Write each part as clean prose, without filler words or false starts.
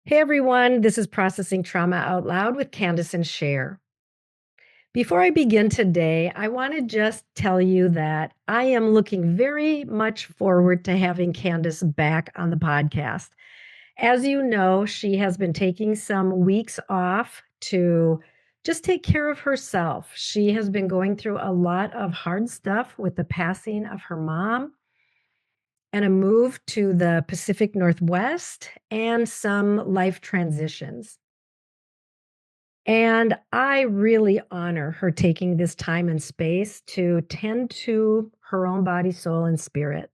Hey everyone, this is Processing Trauma Out Loud with Candace and Sher. Before I begin today, I want to just tell you that I am looking very much forward to having Candace back on the podcast. As you know, she has been taking some weeks off to just take care of herself. She has been going through a lot of hard stuff with the passing of her mom and a move to the Pacific Northwest and some life transitions. And I really honor her taking this time and space to tend to her own body, soul, and spirit.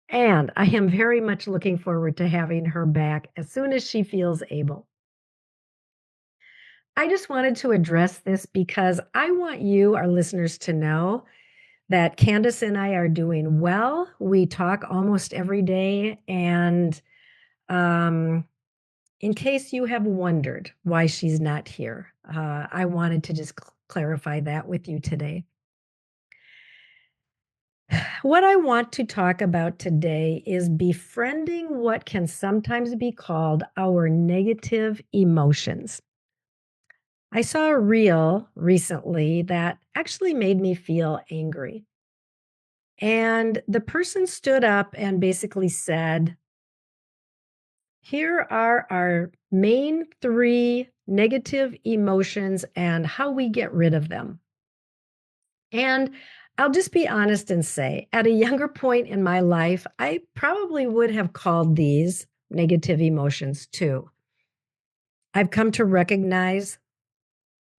And I am very much looking forward to having her back as soon as she feels able. I just wanted to address this because I want you, our listeners, to know that Candace and I are doing well. We talk almost every day. And in case you have wondered why she's not here, I wanted to just clarify that with you today. What I want to talk about today is befriending what can sometimes be called our negative emotions. I saw a reel recently that actually made me feel angry. And the person stood up and basically said, here are our main three negative emotions and how we get rid of them. And I'll just be honest and say, at a younger point in my life, I probably would have called these negative emotions too. I've come to recognize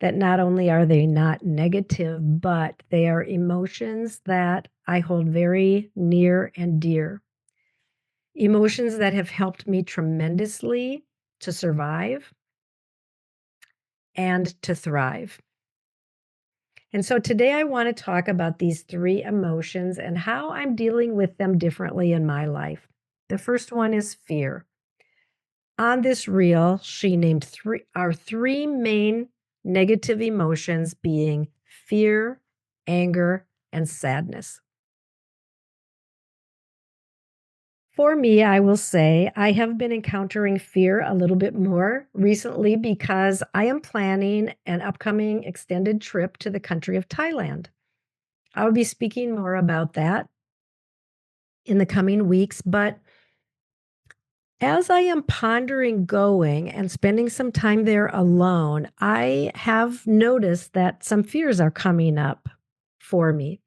that not only are they not negative, but they are emotions that I hold very near and dear. Emotions that have helped me tremendously to survive and to thrive. And so today I want to talk about these three emotions and how I'm dealing with them differently in my life. The first one is fear. On this reel, she named our three main negative emotions being fear, anger, and sadness. For me, I will say I have been encountering fear a little bit more recently because I am planning an upcoming extended trip to the country of Thailand. I will be speaking more about that in the coming weeks, but as I am pondering going and spending some time there alone, I have noticed that some fears are coming up for me.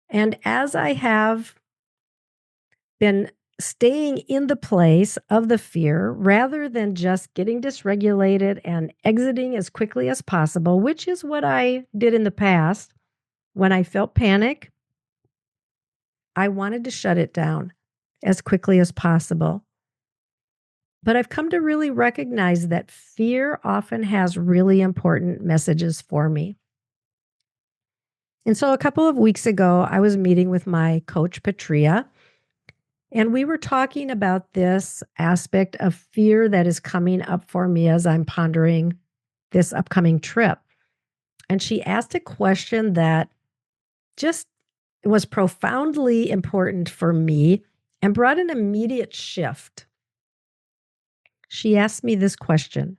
And as I have been staying in the place of the fear rather than just getting dysregulated and exiting as quickly as possible, which is what I did in the past when I felt panic, I wanted to shut it down as quickly as possible. But I've come to really recognize that fear often has really important messages for me. And so a couple of weeks ago, I was meeting with my coach, Patria, and we were talking about this aspect of fear that is coming up for me as I'm pondering this upcoming trip. And she asked a question that just was profoundly important for me and brought an immediate shift. She asked me this question: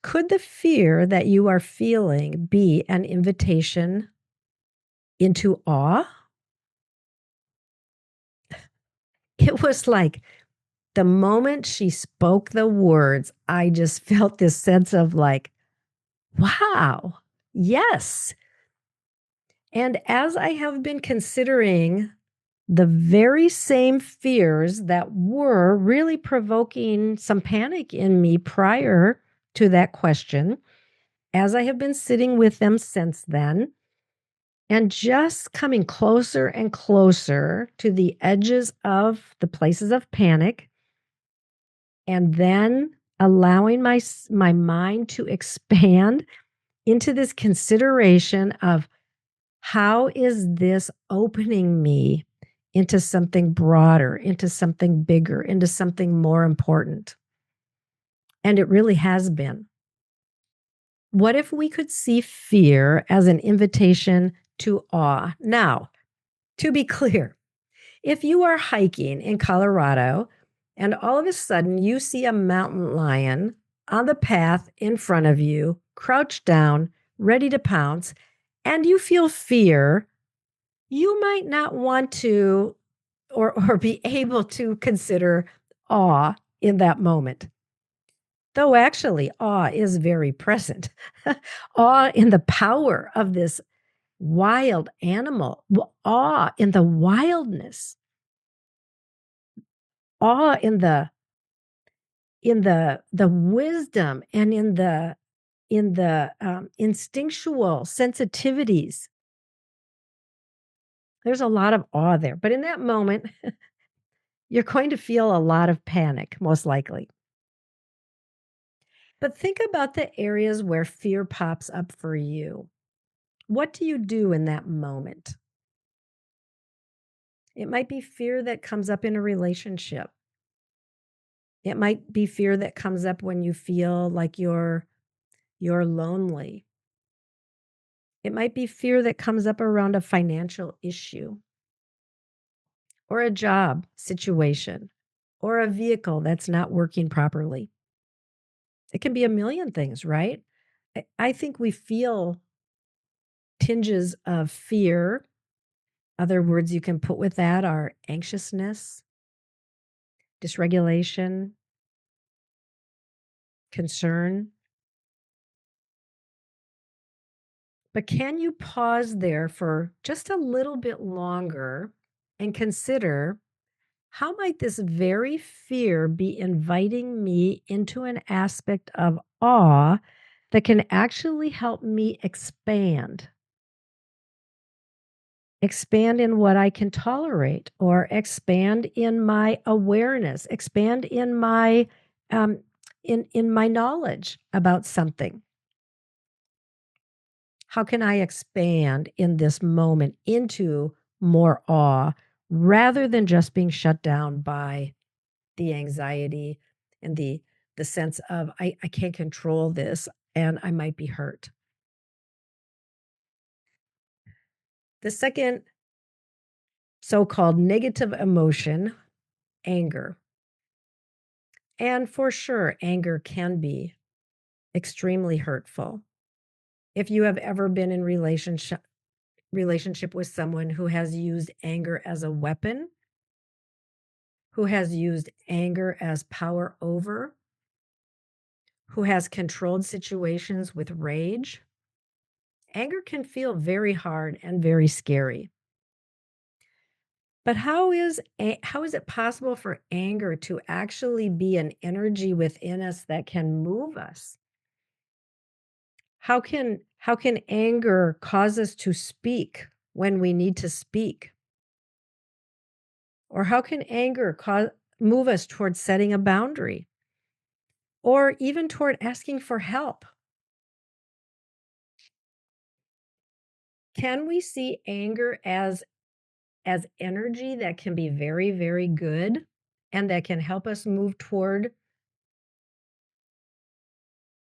could the fear that you are feeling be an invitation into awe? It was like the moment she spoke the words, I just felt this sense of like, wow, yes. And as I have been considering the very same fears that were really provoking some panic in me prior to that question, as I have been sitting with them since then, and just coming closer and closer to the edges of the places of panic, and then allowing my mind to expand into this consideration of how is this opening me into something broader, into something bigger, into something more important. And it really has been. What if we could see fear as an invitation to awe? Now, to be clear, if you are hiking in Colorado And all of a sudden, you see a mountain lion on the path in front of you, crouched down, ready to pounce, and you feel fear. You might not want to or be able to consider awe in that moment. Though actually, awe is very present. Awe in the power of this wild animal, awe in the wildness, awe in the wisdom and in the instinctual sensitivities. There's a lot of awe there, but in that moment, you're going to feel a lot of panic, most likely. But think about the areas where fear pops up for you. What do you do in that moment? It might be fear that comes up in a relationship. It might be fear that comes up when you feel like you're lonely. It might be fear that comes up around a financial issue or a job situation or a vehicle that's not working properly. It can be a million things, right? I think we feel tinges of fear. Other words you can put with that are anxiousness, dysregulation, concern. But can you pause there for just a little bit longer and consider how might this very fear be inviting me into an aspect of awe that can actually help me expand? Expand in what I can tolerate, or expand in my awareness, expand um, in my knowledge about something. How can I expand in this moment into more awe rather than just being shut down by the anxiety and the sense of I can't control this and I might be hurt. The second so-called negative emotion, anger. And for sure, anger can be extremely hurtful. If you have ever been in relationship with someone who has used anger as a weapon, who has used anger as power over, who has controlled situations with rage, anger can feel very hard and very scary. But how is it possible for anger to actually be an energy within us that can move us? How can anger cause us to speak when we need to speak? Or how can anger move us towards setting a boundary or even toward asking for help? Can we see anger as energy that can be very, very good and that can help us move toward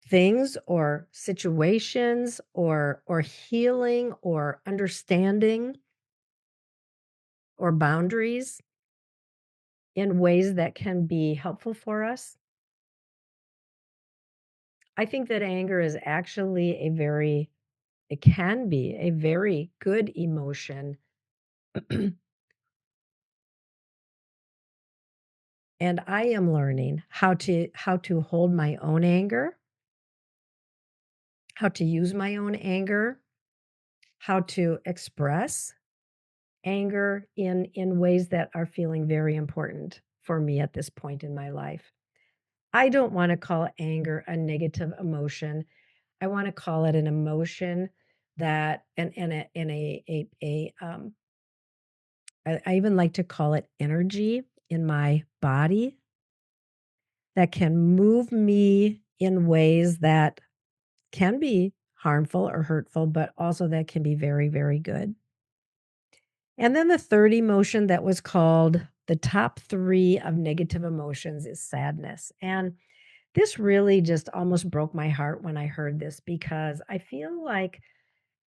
things or situations or healing or understanding or boundaries in ways that can be helpful for us? I think that anger is actually it can be a very good emotion. And I am learning how to hold my own anger, how to use my own anger, how to express anger in ways that are feeling very important for me at this point in my life. I don't want to call anger a negative emotion. I want to call it an emotion that I even like to call it energy in my body that can move me in ways that can be harmful or hurtful, but also that can be very, very good. And then the third emotion that was called the top three of negative emotions is sadness. And this really just almost broke my heart when I heard this because I feel like,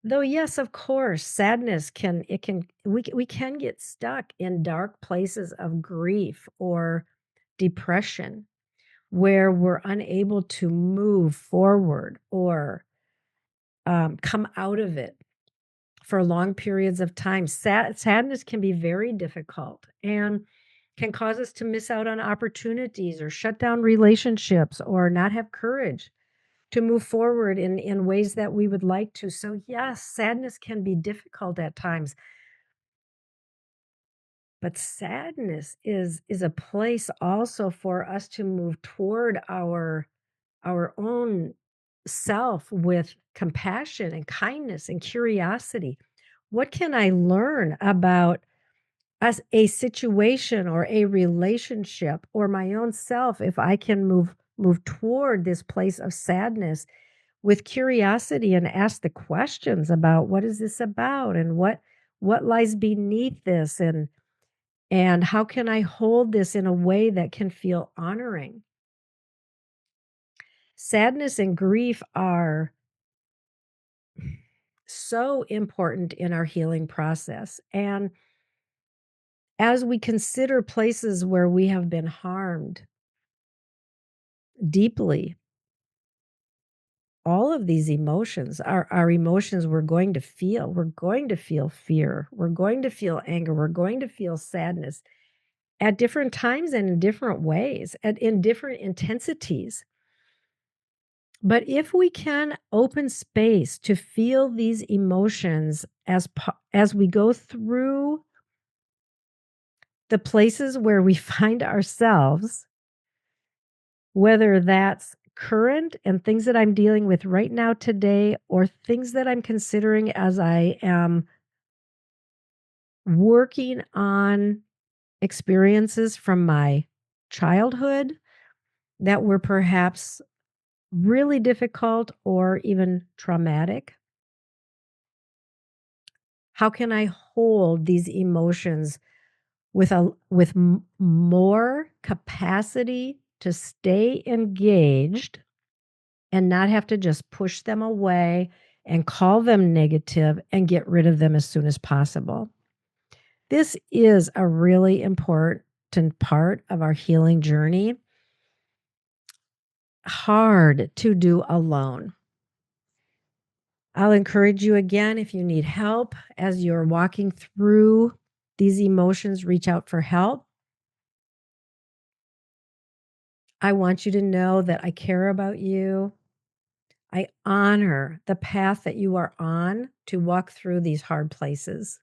though, yes, of course, sadness we can get stuck in dark places of grief or depression, where we're unable to move forward or come out of it for long periods of time. Sadness can be very difficult and can cause us to miss out on opportunities or shut down relationships or not have courage to move forward in ways that we would like to. So yes, sadness can be difficult at times, but sadness is a place also for us to move toward our own self with compassion and kindness and curiosity. What can I learn about as a situation or a relationship or my own self if I can move toward this place of sadness with curiosity and ask the questions about what is this about and what lies beneath this and how can I hold this in a way that can feel honoring. Sadness and grief are so important in our healing process. And as we consider places where we have been harmed deeply, all of these emotions are emotions we're going to feel. We're going to feel fear. We're going to feel anger. We're going to feel sadness at different times and in different ways and in different intensities. But if we can open space to feel these emotions as we go through the places where we find ourselves, whether that's current and things that I'm dealing with right now today, or things that I'm considering as I am working on experiences from my childhood that were perhaps really difficult or even traumatic. How can I hold these emotions with more capacity to stay engaged and not have to just push them away and call them negative and get rid of them as soon as possible? This is a really important part of our healing journey, hard to do alone. I'll encourage you again, if you need help as you're walking through these emotions, reach out for help. I want you to know that I care about you. I honor the path that you are on to walk through these hard places,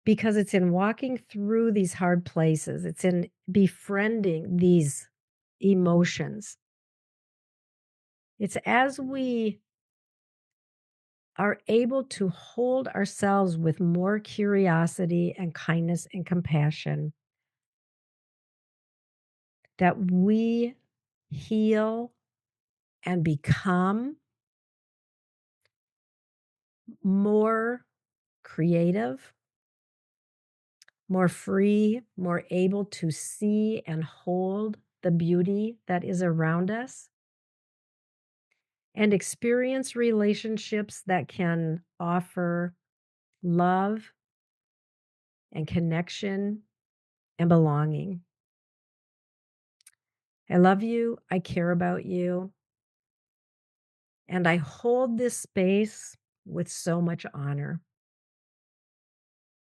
because it's in walking through these hard places, it's in befriending these emotions. It's as we are able to hold ourselves with more curiosity and kindness and compassion that we heal and become more creative, more free, more able to see and hold the beauty that is around us, and experience relationships that can offer love and connection and belonging. I love you. I care about you. And I hold this space with so much honor.